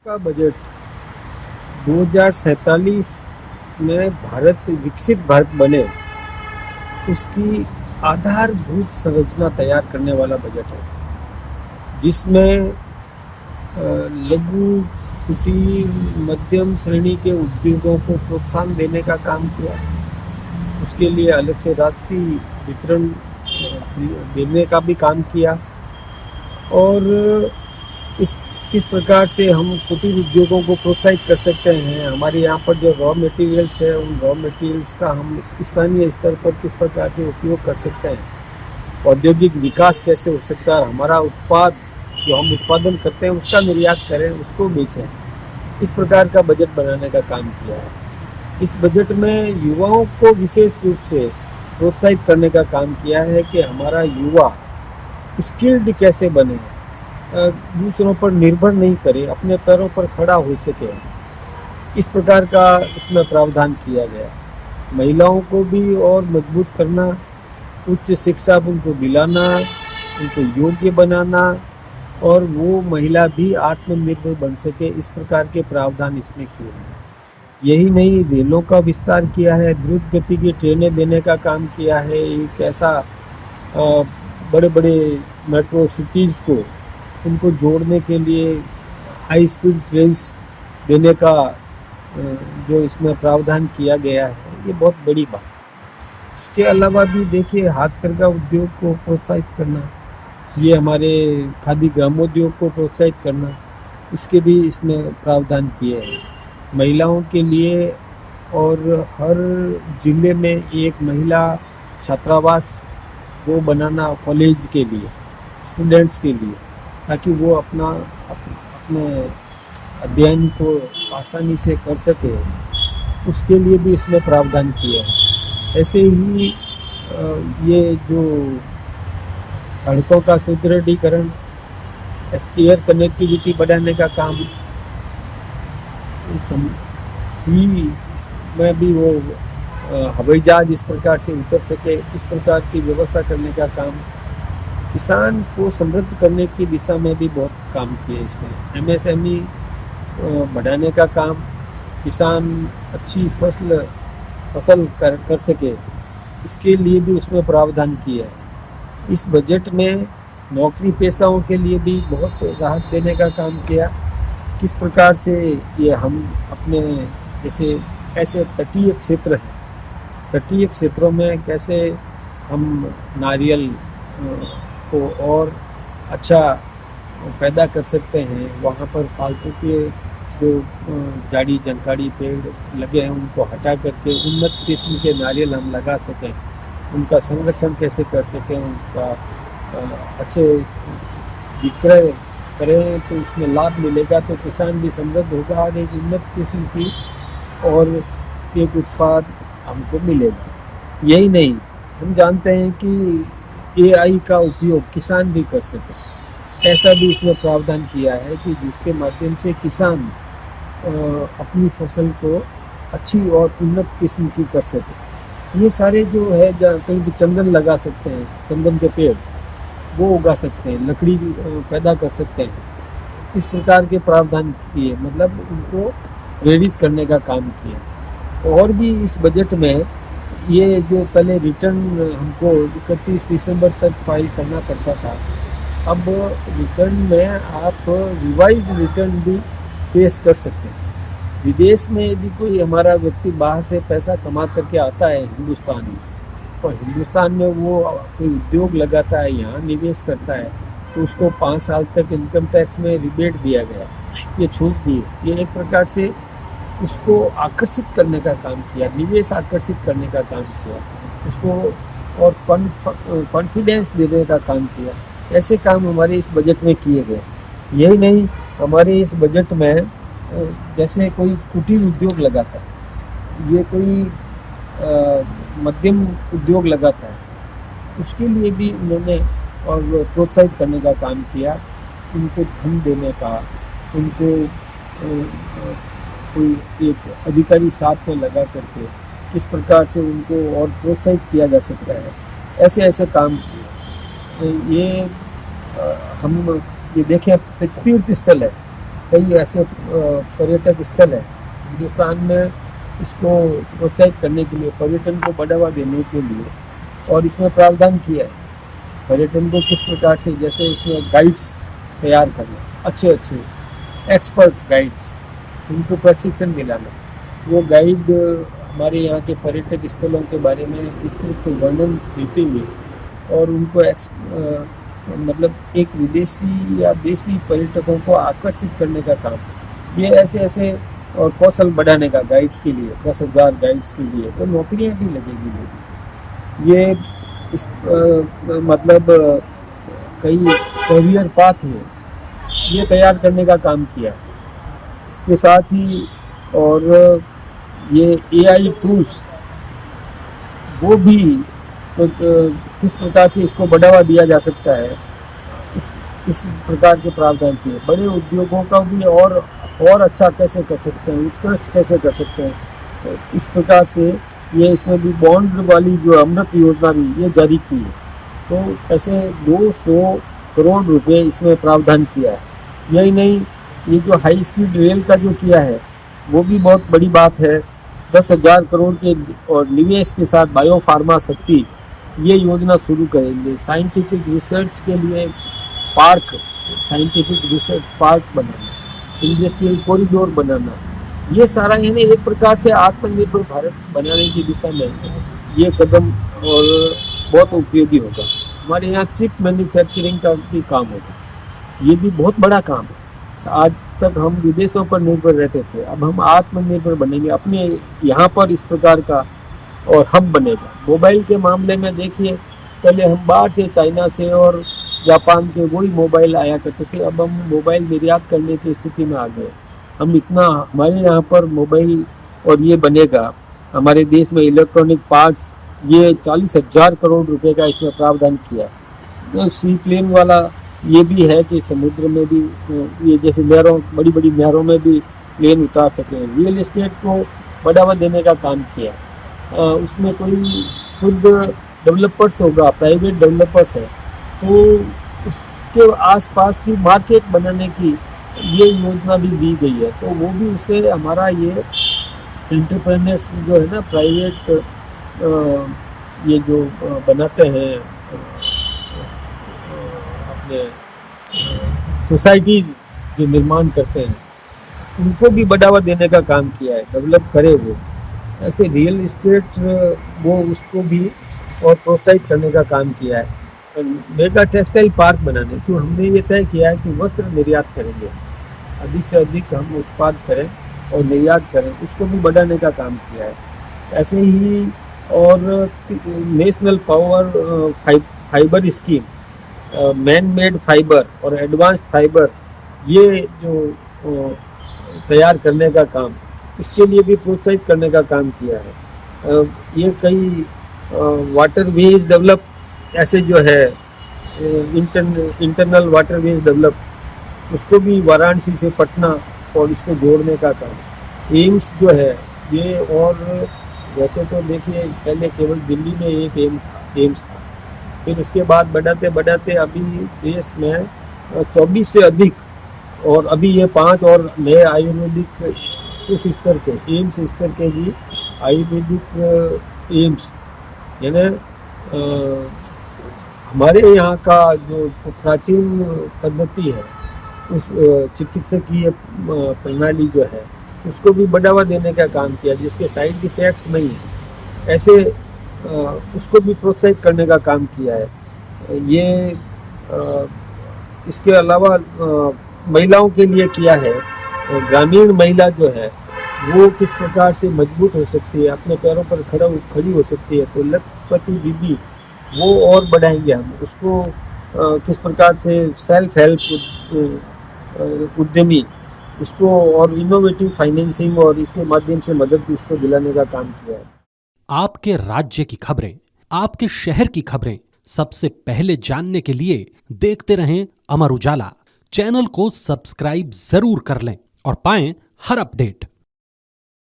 का बजट 2047 में भारत विकसित भारत बने उसकी आधारभूत संरचना तैयार करने वाला बजट है, जिसमें लघु कुटीर मध्यम श्रेणी के उद्योगों को प्रोत्साहन देने का काम किया। उसके लिए अलग से राशि वितरण देने का भी काम किया। और इस किस प्रकार से हम कुटीर उद्योगों को प्रोत्साहित कर सकते हैं, हमारे यहाँ पर जो रॉ मटेरियल्स है उन रॉ मटेरियल्स का हम स्थानीय स्तर पर किस प्रकार से उपयोग कर सकते हैं, औद्योगिक विकास कैसे हो सकता है, हमारा उत्पाद जो हम उत्पादन करते हैं उसका निर्यात करें, उसको बेचें, इस प्रकार का बजट बनाने का काम किया है। इस बजट में युवाओं को विशेष रूप से प्रोत्साहित करने का काम किया है कि हमारा युवा स्किल्ड कैसे बने, दूसरों पर निर्भर नहीं करे, अपने पैरों पर खड़ा हो सके, इस प्रकार का इसमें प्रावधान किया गया। महिलाओं को भी और मजबूत करना, उच्च शिक्षा उनको दिलाना, उनको योग्य बनाना और वो महिला भी आत्मनिर्भर बन सके, इस प्रकार के प्रावधान इसमें किए हैं। यही नहीं, रेलों का विस्तार किया है, द्रुत गति की ट्रेनें देने का काम किया है। एक ऐसा बड़े बड़े मेट्रो सिटीज़ को उनको जोड़ने के लिए हाई स्पीड ट्रेन्स देने का जो इसमें प्रावधान किया गया है, ये बहुत बड़ी बात। इसके अलावा भी देखिए, हाथकरघा उद्योग को प्रोत्साहित करना, ये हमारे खादी ग्रामोद्योग को प्रोत्साहित करना, इसके भी इसमें प्रावधान किए हैं। महिलाओं के लिए और हर जिले में एक महिला छात्रावास वो बनाना कॉलेज के लिए, स्टूडेंट्स के लिए, ताकि वो अपने अध्ययन को आसानी से कर सके, उसके लिए भी इसमें प्रावधान किया है। ऐसे ही ये जो सड़कों का सुदृढ़ीकरण, एयर कनेक्टिविटी बढ़ाने का काम, सी में भी वो हवाई जहाज इस प्रकार से उतर सके, इस प्रकार की व्यवस्था करने का काम, किसान को समृद्ध करने की दिशा में भी बहुत काम किए। इसमें एमएसएमई बढ़ाने का काम, किसान अच्छी फसल कर सके, इसके लिए भी उसमें प्रावधान किया है। इस बजट में नौकरी पेशाओं के लिए भी बहुत राहत देने का काम किया। किस प्रकार से ये हम अपने जैसे ऐसे तटीय क्षेत्र हैं, तटीय क्षेत्रों में कैसे हम नारियल को और अच्छा पैदा कर सकते हैं, वहाँ पर फालतू के जो झाड़ी झंकाड़ी पेड़ लगे हैं उनको हटा करके उन्नत किस्म के नारियल हम लगा सकें, उनका संरक्षण कैसे कर सकें, उनका अच्छे विक्रय करें तो उसमें लाभ मिलेगा, तो किसान भी समृद्ध होगा और एक उन्नत किस्म की और एक उत्पाद हमको मिलेगा। यही नहीं, हम जानते हैं कि एआई का उपयोग किसान भी कर सके, ऐसा भी इसमें प्रावधान किया है कि जिसके माध्यम से किसान अपनी फसल को अच्छी और उन्नत किस्म की कर सके। ये सारे जो है, जहाँ कहीं भी चंदन लगा सकते हैं, चंदन के पेड़ वो उगा सकते हैं, लकड़ी पैदा कर सकते हैं, इस प्रकार के प्रावधान किए, मतलब उनको प्रेरित करने का काम किया। और भी इस बजट में ये जो पहले रिटर्न हमको 31 दिसंबर तक फाइल करना पड़ता था, अब रिटर्न में आप रिवाइज्ड रिटर्न भी पेश कर सकते हैं। विदेश में यदि कोई हमारा व्यक्ति बाहर से पैसा कमा करके आता है हिंदुस्तान में, और हिंदुस्तान में वो कोई उद्योग लगाता है, यहाँ निवेश करता है, तो उसको 5 साल तक इनकम टैक्स में रिबेट दिया गया, ये छूट दी। ये एक प्रकार से उसको आकर्षित करने का काम किया, निवेश आकर्षित करने का काम किया, उसको और कॉन्फिडेंस देने का काम किया। ऐसे काम हमारे इस बजट में किए गए। यही नहीं, हमारे इस बजट में जैसे कोई कुटीर उद्योग लगाता है, ये कोई मध्यम उद्योग लगाता है, उसके लिए भी उन्होंने और प्रोत्साहित करने का काम किया, उनको धन देने का, उनको कोई एक अधिकारी साथ में लगा करके किस प्रकार से उनको और प्रोत्साहित किया जा सकता है, ऐसे ऐसे काम किए। ये हम ये देखें, तीर्थ स्थल है, कई ऐसे पर्यटक स्थल है हिंदुस्तान में, इसको प्रोत्साहित करने के लिए, पर्यटन को बढ़ावा देने के लिए, और इसमें प्रावधान किया है पर्यटन को किस प्रकार से, जैसे इसमें गाइड्स तैयार करना, अच्छे अच्छे एक्सपर्ट गाइड्स, उनको प्रशिक्षण दिलाना। वो गाइड हमारे यहाँ के पर्यटक स्थलों के बारे में विस्तृत वर्णन देते हुए और उनको मतलब एक विदेशी या देशी पर्यटकों को आकर्षित करने का काम, ये ऐसे ऐसे और कौशल बढ़ाने का गाइड्स के लिए 10,000 गाइड्स के लिए तो नौकरियां भी लगेगी लोग। ये इस मतलब कई करियर पाथ है ये तैयार करने का काम किया। इसके साथ ही और ये AI टूल्स वो भी तो किस प्रकार से इसको बढ़ावा दिया जा सकता है, इस प्रकार के प्रावधान किए। बड़े उद्योगों का भी और अच्छा कैसे कर सकते हैं, उत्कृष्ट कैसे कर सकते हैं, तो इस प्रकार से ये इसमें भी बॉन्ड वाली जो अमृत योजना भी ये जारी की है। तो ऐसे 200 करोड़ रुपए इसमें प्रावधान किया है। यही नहीं, ये जो हाई स्पीड रेल का जो किया है वो भी बहुत बड़ी बात है। 10,000 करोड़ के और निवेश के साथ बायो फार्मा शक्ति ये योजना शुरू करेंगे। साइंटिफिक रिसर्च के लिए पार्क, साइंटिफिक रिसर्च पार्क बनाना, इंडस्ट्रियल कॉरिडोर बनाना, ये सारा यानी एक प्रकार से आत्मनिर्भर भारत बनाने की दिशा में ये कदम और बहुत उपयोगी होगा। हमारे यहाँ चिप मैन्युफैक्चरिंग का भी काम होगा, ये भी बहुत बड़ा काम है। आज तक हम विदेशों पर निर्भर रहते थे, अब हम आत्मनिर्भर बनेंगे अपने यहाँ पर इस प्रकार का और हब बनेगा। मोबाइल के मामले में देखिए, पहले हम बाहर से चाइना से और जापान के वही मोबाइल आया करते थे, अब हम मोबाइल निर्यात करने की स्थिति में आ गए। हम इतना हमारे यहाँ पर मोबाइल और ये बनेगा हमारे देश में इलेक्ट्रॉनिक पार्ट्स, ये 40,000 करोड़ रुपए का इसमें प्रावधान किया। तो सी प्लेन वाला ये भी है कि समुद्र में भी ये जैसे नहरों, बड़ी बड़ी नहरों में भी प्लेन उतार सकें। रियल एस्टेट को बढ़ावा देने का काम किया। उसमें कोई खुद डेवलपर्स होगा, प्राइवेट डेवलपर्स है, तो उसके आसपास की मार्केट बनाने की ये योजना भी दी गई है। तो वो भी उससे हमारा ये एंटरप्रेन्योर्स जो है ना, प्राइवेट ये जो बनाते हैं अपने सोसाइटीज़ जो निर्माण करते हैं, उनको भी बढ़ावा देने का काम किया है, डेवलप करे वो। ऐसे रियल एस्टेट वो उसको भी और प्रोत्साहित करने का काम किया है। मेगा टेक्सटाइल पार्क बनाने तो हमने ये तय किया है कि वस्त्र निर्यात करेंगे, अधिक से अधिक हम उत्पाद करें और निर्यात करें, उसको भी बढ़ाने का काम किया है। ऐसे ही और national power fibre scheme, man made fibre और एडवांस्ड फाइबर ये जो तैयार करने का काम, इसके लिए भी प्रोत्साहित करने का काम किया है। ये कई वाटर वेज डेवलप, ऐसे जो है इंटरनल वाटर वेज डेवलप, उसको भी वाराणसी से पटना और इसको जोड़ने का काम। एम्स जो है ये, और वैसे तो देखिए पहले केवल दिल्ली में एक एम्स था, फिर उसके बाद बढ़ाते बढ़ाते अभी देश में 24 से अधिक, और अभी ये 5 और नए आयुर्वेदिक उस स्तर के एम्स स्तर के भी आयुर्वेदिक एम्स, यानी हमारे यहाँ का जो प्राचीन पद्धति है उस चिकित्सकीय प्रणाली जो है उसको भी बढ़ावा देने का काम किया, जिसके साइड इफेक्ट्स नहीं है, ऐसे उसको भी प्रोत्साहित करने का काम किया है। ये इसके अलावा महिलाओं के लिए किया है, ग्रामीण महिला जो है वो किस प्रकार से मजबूत हो सकती है, अपने पैरों पर खड़ी हो सकती है, तो लखपति दीदी वो और बढ़ाएंगे हम उसको। किस प्रकार से सेल्फ हेल्प उद्यमी, इसको और इनोवेटिव फाइनेंसिंग और इसके माध्यम से मदद उसको दिलाने का काम किया है। आपके राज्य की खबरें, आपके शहर की खबरें सबसे पहले जानने के लिए देखते रहें अमर उजाला। चैनल को सब्सक्राइब जरूर कर लें और पाएं हर अपडेट।